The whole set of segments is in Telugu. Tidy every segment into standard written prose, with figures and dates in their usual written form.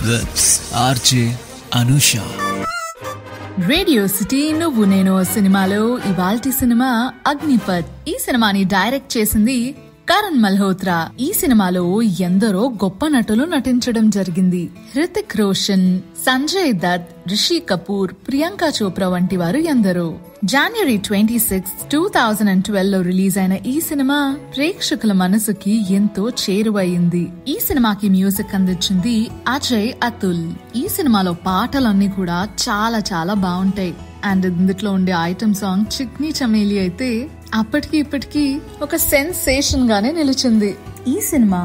with RJ Anusha. Radio city నువ్వు నేను సినిమాలో ఇవాల్టి సినిమా అగ్నిపథ్. ఈ సినిమాని డైరెక్ట్ చేసింది కరణ్ మల్హోత్రా. ఈ సినిమాలో ఎందరో గొప్ప నటులు నటించడం జరిగింది. హృతిక్ రోషన్, సంజయ్ దత్, రిషి కపూర్, ప్రియాంక చోప్రా వంటి వారు ఎందరో. జనవరి 26, 2012 లో రిలీజ్ అయిన ఈ సినిమా ప్రేక్షకుల మనసుకి ఎంతో చేరువయింది. ఈ సినిమాకి మ్యూజిక్ అందించింది అజయ్ అతుల్. ఈ సినిమాలో పాటలన్నీ కూడా చాలా చాలా బాగుంటాయి. అండ్ ఇందులో ఉండే ఐటమ్ సాంగ్ చిక్నీ చమేలి అయితే అప్పటికి ఇప్పటికీ ఒక సెన్సేషన్ గానే నిలిచింది. ఈ సినిమా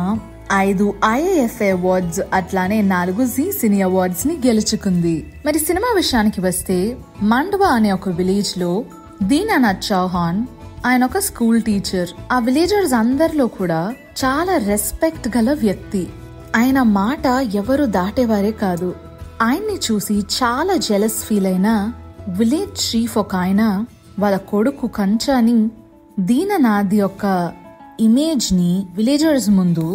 5 IIFA అవార్డ్స్ అట్లానే 4 జీ సినీ అవార్డ్స్ ని గెలుచుకుంది. మరి సినిమా విషయానికి వస్తే, మండవా అనే ఒక విలేజ్ లో దీనానాథ్ చౌహాన్ ఆయన ఒక స్కూల్ టీచర్. ఆ విలేజర్స్ అందరిలో కూడా చాలా రెస్పెక్ట్ గల వ్యక్తి. ఆయన మాట ఎవరు దాటేవారే కాదు. ఆయన్ని చూసి చాలా జెలస్ ఫీల్ అయిన విలేజ్ చీఫ్ ఒక ఆయన వాళ్ళ కొడుకు కంచాని దీననాథ్ యొక్క ఇమేజ్ ని విలేజర్స్ ముందు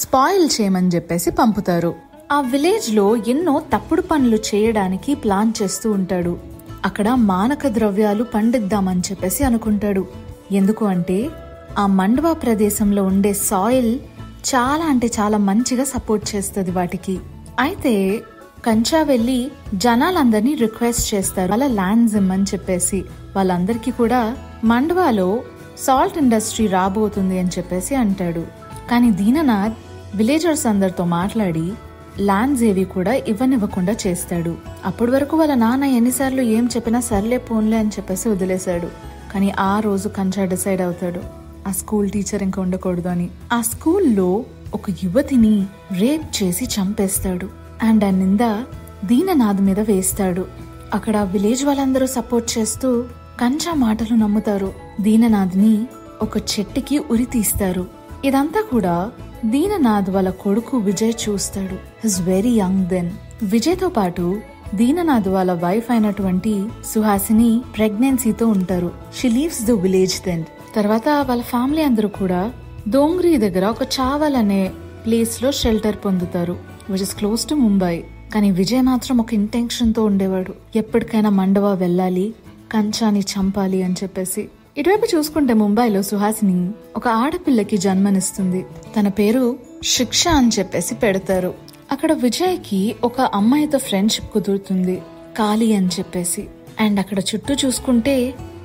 స్పాయిల్ చేయమని చెప్పేసి పంపుతారు. ఆ విలేజ్ లో ఎన్నో తప్పుడు పనులు చేయడానికి ప్లాన్ చేస్తూ ఉంటాడు. అక్కడ మానక ద్రవ్యాలు పండిద్దామని చెప్పేసి అనుకుంటాడు. ఎందుకు అంటే ఆ మండవా ప్రదేశంలో ఉండే సాయిల్ చాలా అంటే చాలా మంచిగా సపోర్ట్ చేస్తుంది వాటికి. అయితే కంచా వెళ్లి జనాలందరినీ రిక్వెస్ట్ చేస్తారు వాళ్ళ ల్యాండ్స్ ఇమ్మని చెప్పేసి. వాళ్ళందరికీ కూడా మండవాలో సాల్ట్ ఇండస్ట్రీ రాబోతుంది అని చెప్పేసి అంటాడు. కానీ దీననాథ్ విలేజర్స్ అందరితో మాట్లాడి ల్యాండ్స్ ఏవి కూడా ఇవ్వనివ్వకుండా చేస్తాడు. అప్పటి వరకు వాళ్ళ నాన్న ఎన్నిసార్లు ఏం చెప్పినా సర్లే పోన్లే అని చెప్పేసి వదిలేశాడు. కానీ ఆ రోజు కంచా డిసైడ్ అవుతాడు ఆ స్కూల్ టీచర్ ఇంకా ఉండకూడదు అని. ఆ స్కూల్లో ఒక యువతిని రేప్ చేసి చంపేస్తాడు. అండ్ ఆ నింద దీననాథ్ మీద వేస్తాడు. అక్కడ విలేజ్ వాళ్ళందరూ సపోర్ట్ చేస్తూ కంచా మాటలు నమ్ముతారు. దీననాథ్ ని ఒక చెట్టుకి ఉరి తీస్తారు. ఇదంతా కూడా దీననాథ్ వాళ్ళ కొడుకు విజయ్ చూస్తాడు. His very young then. Vijay తో పాటు దీననాథ్ వాళ్ళ వైఫ్ అయినటువంటి సుహాసిని ప్రెగ్నెన్సీతో ఉంటారు. She leaves the village then. తర్వాత వాళ్ళ ఫ్యామిలీ అందరూ కూడా దోంగ్రీ దగ్గర ఒక చావల్ అనే ప్లేస్ లో షెల్టర్ పొందుతారు, which is close to Mumbai. కానీ విజయ్ మాత్రం ఒక ఇంటెన్షన్ తో ఉండేవాడు, ఎప్పటికైనా మండవా వెళ్ళాలి, కంచాని చంపాలి అని చెప్పేసి. ఇటువైపు చూసుకుంటే ముంబైలో సుహాసిని ఒక ఆడపిల్లకి జన్మనిస్తుంది. తన పేరు శిక్ష అని చెప్పేసి పెడతారు. అక్కడ విజయ్ కి ఒక అమ్మాయితో ఫ్రెండ్షిప్ కుదురుతుంది, కాళీ అని చెప్పేసి. అండ్ అక్కడ చుట్టూ చూసుకుంటే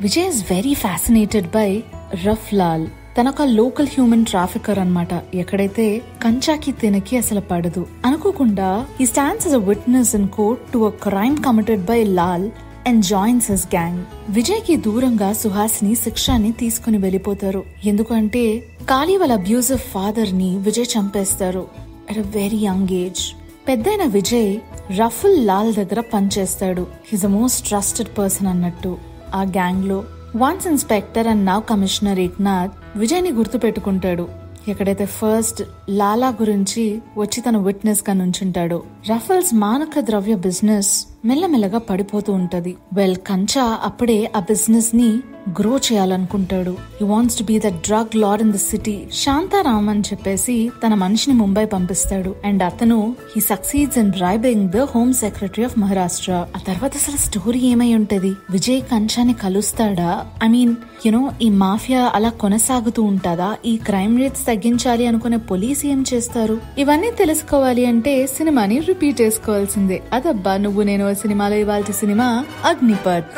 Vijay is very fascinated by Rauf Lala. తనొక లోకల్ హ్యూమన్ ట్రాఫికర్ అన్నమాట. ఎక్కడైతే కంచాకి తినకి అసలు పడదు. అనుకోకుండా he stands as a witness in court to a crime committed by Lal and joins his gang. Vijay కి దూరంగా సుహాసిని శిక్షాన్ని తీసుకుని వెళ్ళిపోతారు. ఎందుకంటే కాళీ వాళ్ళ అబ్యూజివ్ ఫాదర్ ని విజయ్ చంపేస్తారు at a very young age. పెద్దైన విజయ్ రఫుల్ లాల్ దగ్గర పనిచేస్తాడు. He's the most trusted person అన్నట్టు ఆ గ్యాంగ్ లో. Once inspector and now commissioner Eknath Vijay ని గుర్తు పెట్టుకుంటాడు. ఎక్కడైతే ఫస్ట్ లాలా గురించి వచ్చి తన విట్నెస్ గా నుంచుంటాడు. రఫల్స్ మానక ద్రవ్య బిజినెస్ మెల్లమెల్లగా పడిపోతూ ఉంటది. కంచా అప్పుడే ఆ బిజినెస్ ని గ్రో చేయాలనుకుంటాడు. He wants to be the drug lord in the city. Shantaram అని చెప్పేసి తన మనిషిని ముంబై పంపిస్తాడు. అండ్ అతను he succeeds in bribing the home secretary of Maharashtra. ఆ తర్వాత అసలు స్టోరీ ఏమై ఉంటది? విజయ్ కంచాని కలుస్తాడా? ఐ మీన్ ఈ మాఫియా అలా కొనసాగుతూ ఉంటుందా? ఈ క్రైమ్ రేట్స్ తగ్గించాలి అనుకునే పోలీస్ ఏం చేస్తారు? ఇవన్నీ తెలుసుకోవాలి అంటే సినిమాని రిపీట్ చేసుకోవాల్సిందే. అదబ్బా నువ్వు నేను సినిమాలో ఇవాల్టి సినిమా అగ్నిపథ్.